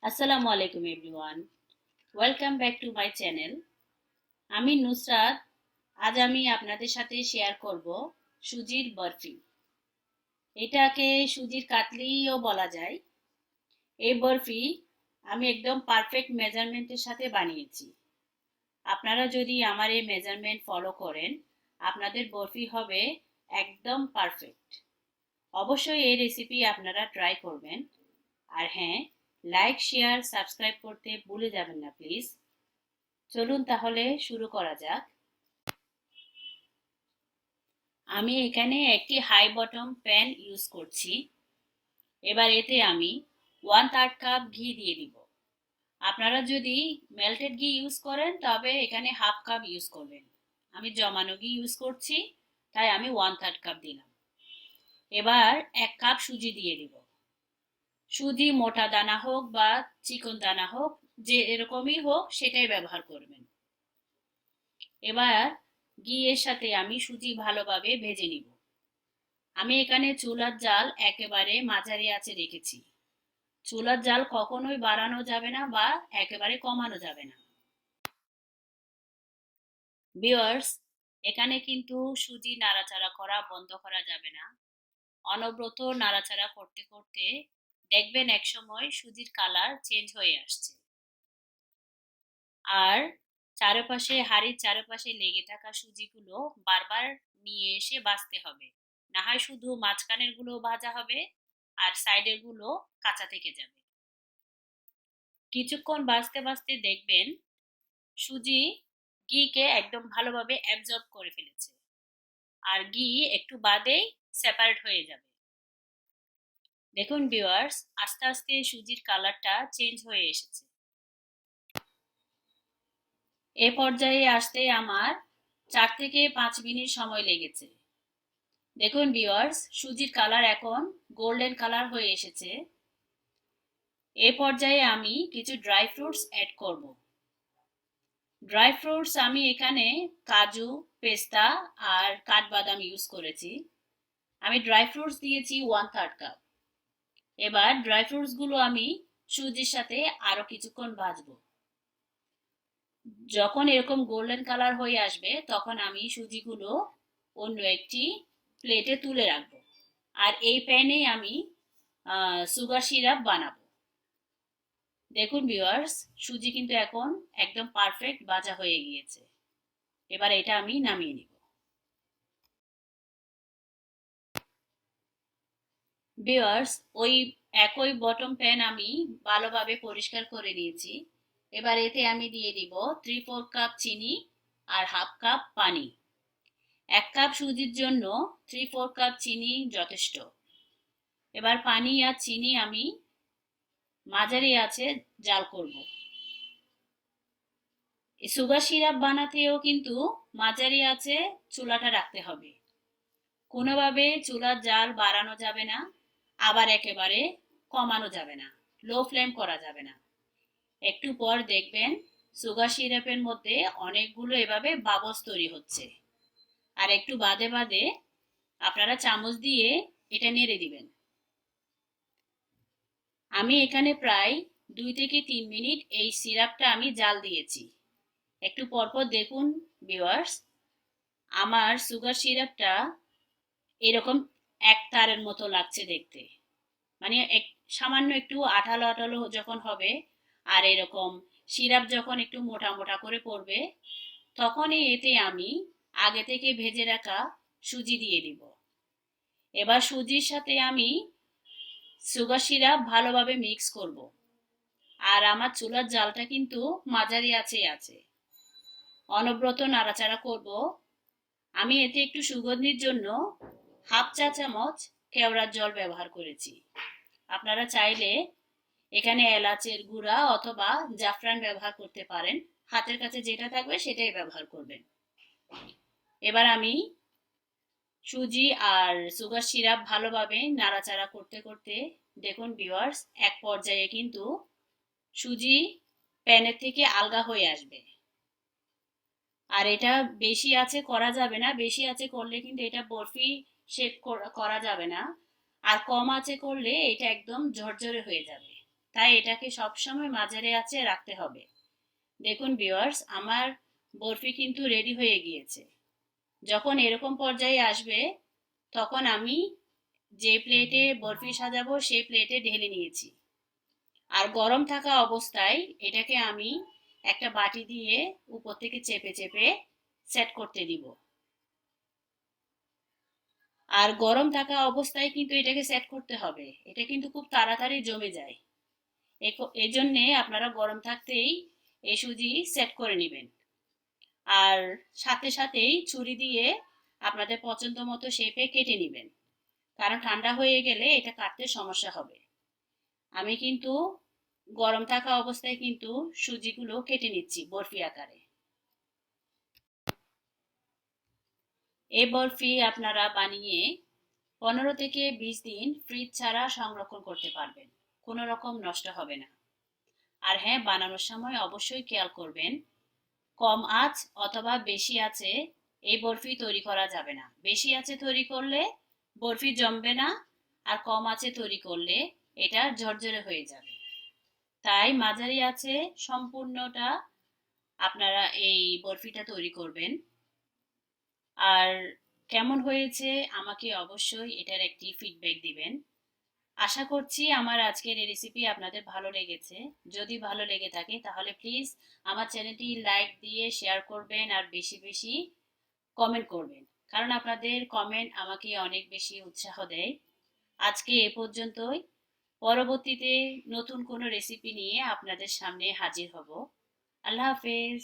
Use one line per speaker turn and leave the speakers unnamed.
আসসালামু আলাইকুম everyone, welcome back to my channel. আমি নুসরাত। আজ আমি আপনাদের সাথে শেয়ার করব সুজির বরফি। এটাকে সুজির কাটলিও বলা যায়। এই বরফি আমি একদম পারফেক্ট মেজারমেন্টের সাথে বানিয়েছি। আপনারা যদি আমার এই মেজারমেন্ট ফলো করেন, আপনাদের বরফি হবে একদম পারফেক্ট। অবশ্যই এই রেসিপি আপনারা ট্রাই করবেন। আর হ্যাঁ, লাইক শেয়ার সাবস্ক্রাইব করতে ভুলে যাবেন না প্লিজ। চলুন তাহলে শুরু করা যাক। আমি এখানে একটি হাই বটম প্যান ইউজ করছি। এবার এতে আমি 1/3 কাপ ঘি দিয়ে দিব। আপনারা যদি মেল্টেড ঘি ইউজ করেন তবে এখানে হাফ কাপ ইউজ করবেন। আমি জমানো ঘি ইউজ করছি, তাই আমি 1/3 কাপ দিলাম। এবার 1 কাপ সুজি দিয়ে দিব। সুজি মোটা দানা হোক বা চিকন দানা হোক, যে এরকমই হোক সেটাই ব্যবহার করবেন। এবার ঘি এর সাথে আমি সুজি ভালোভাবে ভেজে নিব। আমি এখানে চুলার জাল একেবারে মাঝারি আঁচে রেখেছি। চুলার জাল কখনোই বাড়ানো যাবে না বা একেবারে কমানো যাবে না। ভিউয়ার্স, এখানে কিন্তু সুজি নাড়াচাড়া করা বন্ধ করা যাবে না। অনবরত নাড়াচাড়া করতে করতে দেখবেন একসময় সুজির কালার চেঞ্জ হয়ে আসছে। আর হাড়ির চারপাশে লেগে থাকা সুজিগুলো বারবার নিয়ে এসে ভাজতে হবে, না হয় শুধু মাঝখানের গুলো ভাজা হবে আর সাইডের গুলো কাঁচা থেকে যাবে। কিছুক্ষণ ভাজতে ভাজতে দেখবেন সুজি ঘিকে একদম ভালোভাবে অ্যাবজর্ব করে ফেলেছে, আর ঘি একটু বাদেই সেপারেট হয়ে যাবে। দেখুন ভিউয়ার্স, আস্তে আস্তে সুজির কালারটা চেঞ্জ হয়ে এসেছে। এ পর্যায়ে আসতে আমার 4 থেকে 5 মিনিট সময় লেগেছে। দেখুন ভিউয়ার্স, সুজির কালার এখন গোল্ডেন কালার হয়ে এসেছে। এ পর্যায়ে আমি কিছু ড্রাই ফ্রুটস অ্যাড করব। ড্রাই ফ্রুটস আমি এখানে কাজু, পেস্তা আর কাঠবাদাম ইউজ করেছি। আমি ড্রাই ফ্রুটস দিয়েছি 1/3 কাপ। এবার ড্রাই ফ্রুটস গুলো আমি সুজির সাথে আরো কিছুক্ষণ ভাজবো। যখন এরকম গোল্ডেন কালার হয়ে আসবে তখন আমি সুজিগুলো অন্য একটি প্লেটে তুলে রাখবো। আর এই প্যানে আমি সুগার সিরাপ বানাবো। দেখুন ভিউয়ার্স, সুজি কিন্তু এখন একদম পারফেক্ট ভাজা হয়ে গিয়েছে। এবার এটা আমি নামিয়ে নিব। ভিউয়ার্স, ওই একই বটম প্যান আমি ভালোভাবে পরিষ্কার করে নিয়েছি। এবার এতে আমি দিয়ে দিব 3/4 কাপ চিনি আর হাফ কাপ পানি। 1 কাপ সুজির জন্য 3/4 কাপ চিনি যথেষ্ট। এবার পানি আর চিনি আমি মাঝারি আঁচে জাল করব। এই সুগার সিরাপ বানাতেও কিন্তু মাঝারি আঁচে চুলাটা রাখতে হবে। কোনোভাবে চুলার জাল বাড়ানো যাবে না, আবার একেবারে কমানো যাবে না, লো ফ্লেম করা যাবে না। একটু পর দেখবেন সুগার সিরাপের মধ্যে অনেকগুলো এভাবে বাবলস তৈরি হচ্ছে। আর একটু বাদে বাদে আপনারা চামচ দিয়ে এটা নেড়ে দিবেন। আমি এখানে প্রায় 2 থেকে 3 মিনিট এই সিরাপটা আমি জাল দিয়েছি। একটু পরপর দেখুন ভিউয়ার্স, আমার সুগার সিরাপটা এরকম এক তারের মতো লাগছে দেখতে। মানে সামান্য একটু আঠালো আঠালো যখন হবে আর এরকম সিরাপ যখন একটু মোটা মোটা করে পড়বে, তখনই এতে আমি আগে থেকে ভেজে রাখা সুজি দিয়ে দিব। এবার সুজির সাথে আমি সুগার সিরাপ ভালোভাবে মিক্স করব। আর আমার চুলার জালটা কিন্তু মাঝারি আঁচেই আছে। অনবরত নাড়াচাড়া করব। আমি এতে একটু সুগন্ধির জন্য হাফ চা চামচ কেওড়ার জল ব্যবহার করেছি। আপনারা চাইলে এখানে এলাচের গুঁড়া অথবা জাফরান ব্যবহার করতে পারেন। হাতের কাছে যেটা থাকবে সেটাই ব্যবহার করবেন। এবার আমি সুজি আর সুগার সিরাপ ভালোভাবে নাড়াচাড়া করতে করতে দেখুন ভিউয়ার্স, এক পর্যায়ে কিন্তু সুজি প্যানের থেকে আলগা হয়ে আসবে। আর এটা বেশি আছে করা যাবে না, বেশি আছে করলে কিন্তু এটা বরফি শেপ করা যাবে না। আর কম আছে করলে এটা একদম ঝরঝরে হয়ে যাবে। তাই এটাকে সবসময় মাঝারি আঁচে রাখতে হবে। দেখুন ভিউয়ার্স, আমার বরফি কিন্তু রেডি হয়ে গিয়েছে। যখন এরকম পর্যায়ে আসবে তখন আমি যে প্লেটে বরফি সাজাবো সেই প্লেটে ঢেলে নিয়েছি। আর গরম থাকা অবস্থায় এটাকে আমি একটা বাটি দিয়ে উপর থেকে চেপে চেপে সেট করতে দিব। আর গরম থাকা অবস্থায় কিন্তু এটাকে সেট করতে হবে, এটা কিন্তু খুব তাড়াতাড়ি জমে যায়। এই জন্যে আপনারা গরম থাকতেই এই সুজি সেট করে নেবেন। আর সাথে সাথেই ছুরি দিয়ে আপনাদের পছন্দ মতো শেপে কেটে নেবেন, কারণ ঠান্ডা হয়ে গেলে এটা কাটতে সমস্যা হবে। আমি কিন্তু গরম থাকা অবস্থায় কিন্তু সুজিগুলো কেটে নিচ্ছি বরফি আকারে। এই বরফি আপনারা বানিয়ে 15 থেকে 20 দিন ফ্রিজ ছাড়া সংরক্ষণ করতে পারবেন, কোনো রকম নষ্ট হবে না। আর হ্যাঁ, বানানোর সময় অবশ্যই খেয়াল করবেন কম আঁচ অথবা বেশি আঁচে এই বরফি তৈরি করা যাবে না। বেশি আঁচে তৈরি করলে বরফি জমবে না, আর কম আঁচে তৈরি করলে এটা ঝরঝরে হয়ে যাবে। তাই মাঝারি আঁচে সম্পূর্ণটা আপনারা এই বরফিটা তৈরি করবেন। আর কেমন হয়েছে আমাকে অবশ্যই এটার একটি ফিডব্যাক দিবেন। আশা করছি আমার আজকের এই রেসিপি আপনাদের ভালো লেগেছে। যদি ভালো লেগে থাকে তাহলে প্লিজ আমার চ্যানেলটি লাইক দিয়ে শেয়ার করবেন আর বেশি বেশি কমেন্ট করবেন, কারণ আপনাদের কমেন্ট আমাকে অনেক বেশি উৎসাহ দেয়। আজকে এ পর্যন্তই। পরবর্তীতে নতুন কোনো রেসিপি নিয়ে আপনাদের সামনে হাজির হব। আল্লাহ হাফেজ।